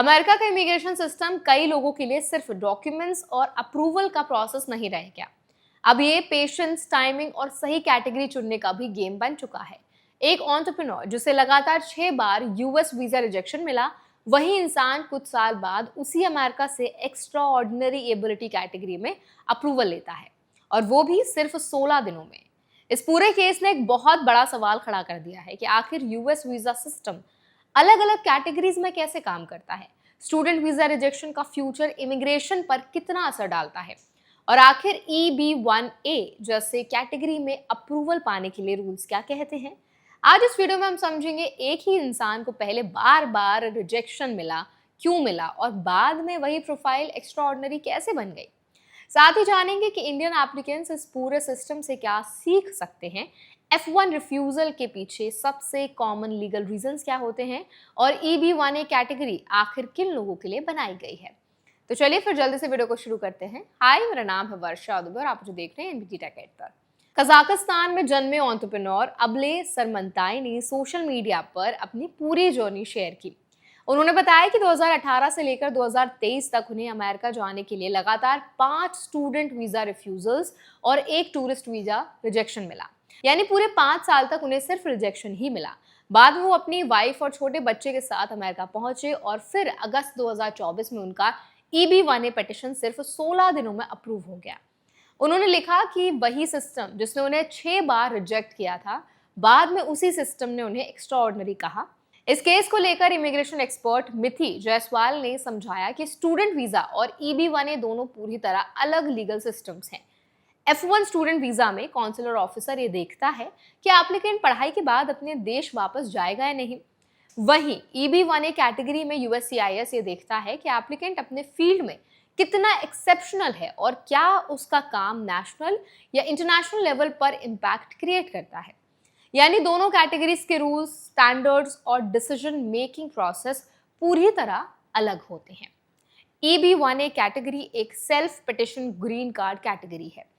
America का immigration system कई लोगों के लिए सिर्फ डॉक्यूमेंट्स और अप्रूवल का प्रोसेस नहीं रह गया। अब ये पेशेंस, टाइमिंग और सही कैटेगरी चुनने का भी गेम बन चुका है। एक एंटरप्रेन्योर जिसे लगातार 6 बार यूएस वीजा रिजेक्शन मिला, वही इंसान कुछ साल बाद उसी अमेरिका से एक्स्ट्रा ऑर्डिनरी एबिलिटी कैटेगरी में अप्रूवल लेता है, और वो भी सिर्फ 16 दिनों में। इस पूरे केस ने एक बहुत बड़ा सवाल खड़ा कर दिया है कि आखिर यूएस वीजा सिस्टम अलग अलग कैटेगरीज में कैसे काम करता है, स्टूडेंट वीजा रिजेक्शन का फ्यूचर इमिग्रेशन पर कितना असर डालता है, और आखिर EB-1A जैसे कैटेगरी में अप्रूवल पाने के लिए रूल्स क्या कहते हैं। आज इस वीडियो में हम समझेंगे एक ही इंसान को पहले बार बार रिजेक्शन मिला, क्यों मिला, और बाद में वही प्रोफाइल एक्स्ट्रा ऑर्डिनरी कैसे बन गई। साथ ही जानेंगे कि इंडियन एप्लीकेंट्स इस पूरे सिस्टम से क्या सीख सकते हैं, F1 रिफ्यूजल के पीछे सबसे कॉमन लीगल रीजंस क्या होते हैं, और EB-1A कैटेगरी आखिर किन लोगों के लिए बनाई गई है। तो चलिए फिर जल्दी से वीडियो को शुरू करते हैं। हाय, मेरा नाम है वर्षा दुबे और आप जो देख रहे हैं NBT टेक एड पर। कजाकिस्तान में जन्मे एंटरप्रेन्योर अबले सरमंताई ने सोशल मीडिया पर अपनी पूरी जर्नी शेयर की। उन्होंने बताया कि 2018 से लेकर 2023 तक उन्हें अमेरिका जाने के लिए लगातार 5 स्टूडेंट वीजा रिफ्यूजल्स और 1 टूरिस्ट वीजा रिजेक्शन मिला। यानी पूरे 5 साल तक उन्हें सिर्फ रिजेक्शन ही मिला। बाद में वो अपनी वाइफ और छोटे बच्चे के साथ अमेरिका पहुंचे और फिर अगस्त 2024 में उनका EB-1A पिटिशन सिर्फ 16 दिनों में अप्रूव हो गया। उन्होंने लिखा कि वही सिस्टम जिसने उन्हें 6 बार रिजेक्ट किया था, बाद में उसी सिस्टम ने उन्हें एक्स्ट्रा ऑर्डिनरी कहा। इस केस को लेकर इमिग्रेशन एक्सपर्ट मिथि जायसवाल ने समझाया कि स्टूडेंट वीजा और EB-1A दोनों पूरी तरह अलग लीगल सिस्टम्स हैं। F1 स्टूडेंट वीजा में कॉन्सुलर ऑफिसर ये देखता है कि एप्लीकेंट पढ़ाई के बाद अपने देश वापस जाएगा या नहीं। वहीं EB-1A कैटेगरी में USCIS ये देखता है कि एप्लीकेंट अपने फील्ड में कितना एक्सेप्शनल है और क्या उसका काम नेशनल या इंटरनेशनल लेवल पर इम्पैक्ट क्रिएट करता है। यानी दोनों कैटेगरीज के रूल्स, स्टैंडर्ड्स और डिसीजन मेकिंग प्रोसेस पूरी तरह अलग होते हैं। EB-1A कैटेगरी एक self petition green card category है।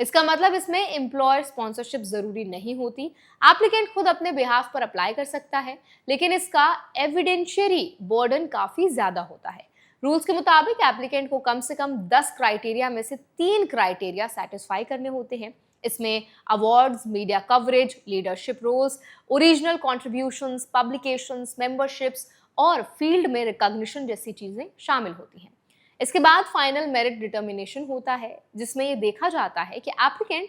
इसका मतलब इसमें एम्प्लॉयर स्पॉन्सरशिप जरूरी नहीं होती। एप्लीकेंट खुद अपने बिहाफ पर अप्लाई कर सकता है, लेकिन इसका एविडेंशियरी बर्डन काफी ज्यादा होता है। रूल्स के मुताबिक एप्लीकेंट को कम से कम 10 क्राइटेरिया में से 3 क्राइटेरिया सेटिस्फाई करने होते हैं। इसमें awards, media coverage, leadership roles, original contributions, publications, memberships और फील्ड में रिकॉग्निशन जैसी चीजें शामिल होती हैं। इसके बाद फाइनल मेरिट डिटर्मिनेशन होता है, जिसमें ये देखा जाता है कि एप्लीकेंट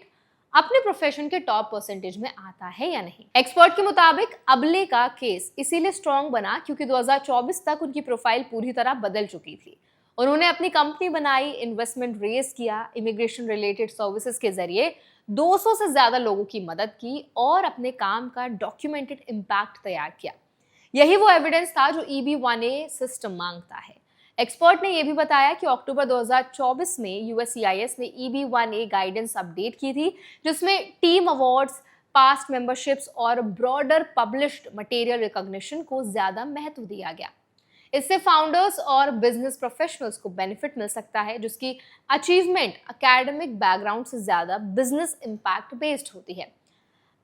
अपने प्रोफेशन के टॉप परसेंटेज में आता है या नहीं। एक्सपर्ट के मुताबिक अबले का केस इसीलिए स्ट्रॉन्ग बना क्योंकि 2024 तक उनकी प्रोफाइल पूरी तरह बदल चुकी थी। उन्होंने अपनी कंपनी बनाई, इन्वेस्टमेंट रेज किया, इमिग्रेशन रिलेटेड सर्विसेज के जरिए 200 से ज्यादा लोगों की मदद की और अपने काम का डॉक्यूमेंटेड इम्पैक्ट तैयार किया। यही वो एविडेंस था जो EB-1A सिस्टम मांगता है। एक्सपर्ट ने यह भी बताया कि अक्टूबर 2024 में USCIS ने EB-1A गाइडेंस अपडेट की थी, जिसमें टीम अवार्ड्स, पास्ट मेंबरशिप्स और ब्रॉडर पब्लिश्ड मटेरियल रिकॉग्निशन को ज्यादा महत्व दिया गया। इससे फाउंडर्स और बिजनेस प्रोफेशनल्स को बेनिफिट मिल सकता है, जिसकी अचीवमेंट एकेडमिक बैकग्राउंड से ज्यादा बिजनेस इम्पैक्ट बेस्ड होती है।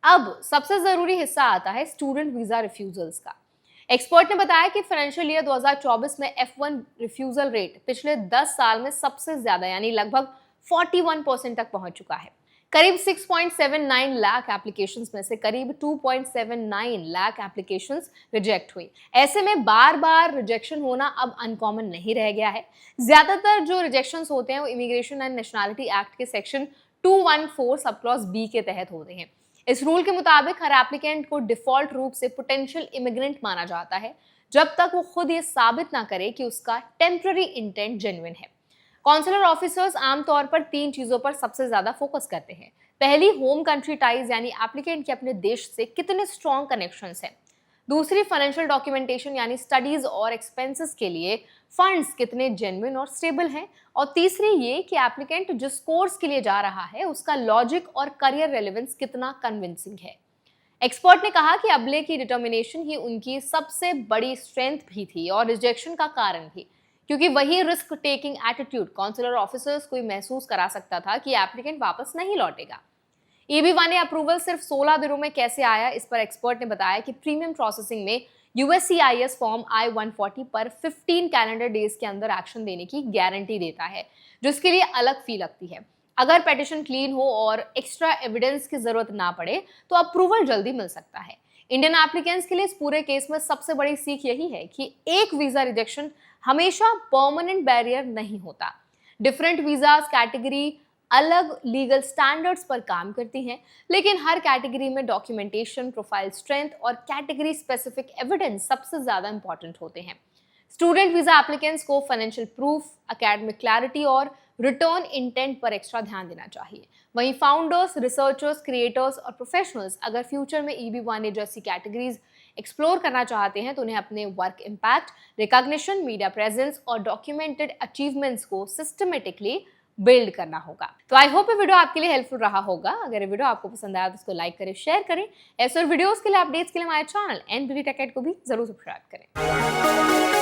अब सबसे जरूरी हिस्सा आता है स्टूडेंट वीजा रिफ्यूजल्स का। एक्सपर्ट ने बताया कि फाइनेंशियल ईयर 2024 में F1 रिफ्यूजल रेट पिछले 10 साल में सबसे ज्यादा यानी लगभग 41% तक पहुंच चुका है। करीब 6.79 लाख एप्लीकेशंस में से करीब 2.79 लाख एप्लीकेशंस रिजेक्ट हुई। ऐसे में बार बार रिजेक्शन होना अब अनकॉमन नहीं रह गया है। ज्यादातर जो रिजेक्शंस होते हैं वो इमिग्रेशन एंड नेशनैलिटी एक्ट के सेक्शन 214 सब क्लॉज B के तहत होते हैं। इस रूल के मुताबिक हर एप्लीकेंट को डिफॉल्ट रूप से पोटेंशियल इमिग्रेंट माना जाता है जब तक वो खुद ये साबित ना करे कि उसका टेम्पररी इंटेंट जेन्युइन है। कॉन्सुलर ऑफिसर्स आमतौर पर 3 चीजों पर सबसे ज्यादा फोकस करते हैं। पहली, होम कंट्री टाइज यानी एप्लीकेंट के अपने देश से कितने स्ट्रॉन्ग कनेक्शंस हैं। दूसरी, फाइनेंशियल डॉक्यूमेंटेशन यानी स्टडीज और एक्सपेंसेस के लिए फंड्स कितने जेन्युइन और स्टेबल हैं। और तीसरी ये कि एप्लीकेंट जिस कोर्स के लिए जा रहा है उसका लॉजिक और करियर रेलेवेंस कितना कन्विंसिंग है। एक्सपर्ट ने कहा कि अबले की डिटर्मिनेशन ही उनकी सबसे बड़ी स्ट्रेंथ भी थी और रिजेक्शन का कारण भी, क्योंकि वही risk taking attitude consular officers को महसूस करा सकता था कि एप्लीकेंट वापस नहीं लौटेगा। EB-1A अप्रूवल सिर्फ 16 दिनों में कैसे आया, इस पर एक्सपर्ट ने बताया कि प्रीमियम प्रोसेसिंग में USCIS फॉर्म I-140 पर 15 कैलेंडर डेज के अंदर एक्शन देने की गारंटी देता है, जिसके लिए अलग फी लगती है। अगर पेटिशन क्लीन हो और एक्स्ट्रा एविडेंस की जरूरत ना पड़े तो अप्रूवल जल्दी मिल सकता है। इंडियन एप्लीकेंट्स के लिए इस पूरे केस में सबसे बड़ी सीख यही है कि एक वीजा रिजेक्शन हमेशा परमानेंट बैरियर नहीं होता। डिफरेंट वीजाज कैटेगरी अलग लीगल स्टैंडर्ड्स पर काम करती हैं, लेकिन हर कैटेगरी में डॉक्यूमेंटेशन, प्रोफाइल स्ट्रेंथ और कैटेगरी स्पेसिफिक एविडेंस सबसे ज्यादा इंपॉर्टेंट होते हैं। स्टूडेंट वीजा एप्लीकेंट्स को फाइनेंशियल प्रूफ, एकेडमिक क्लैरिटी और रिटर्न इंटेंट पर एक्स्ट्रा ध्यान देना चाहिए। वहीं फाउंडर्स, रिसर्चर्स, क्रिएटर्स और प्रोफेशनल्स अगर फ्यूचर में EB-1A जैसी कैटेगरीज एक्सप्लोर करना चाहते हैं तो उन्हें अपने work impact, recognition, media presence और डॉक्यूमेंटेड अचीवमेंट्स को सिस्टमेटिकली बिल्ड करना होगा। तो आई होप ये वीडियो आपके लिए हेल्पफुल रहा होगा। अगर ये वीडियो आपको पसंद आया तो इसको लाइक करें, शेयर करें। ऐसे और वीडियोस के लिए, अपडेट्स के लिए हमारे चैनल NBD Tech Ed को भी जरूर सब्सक्राइब करें।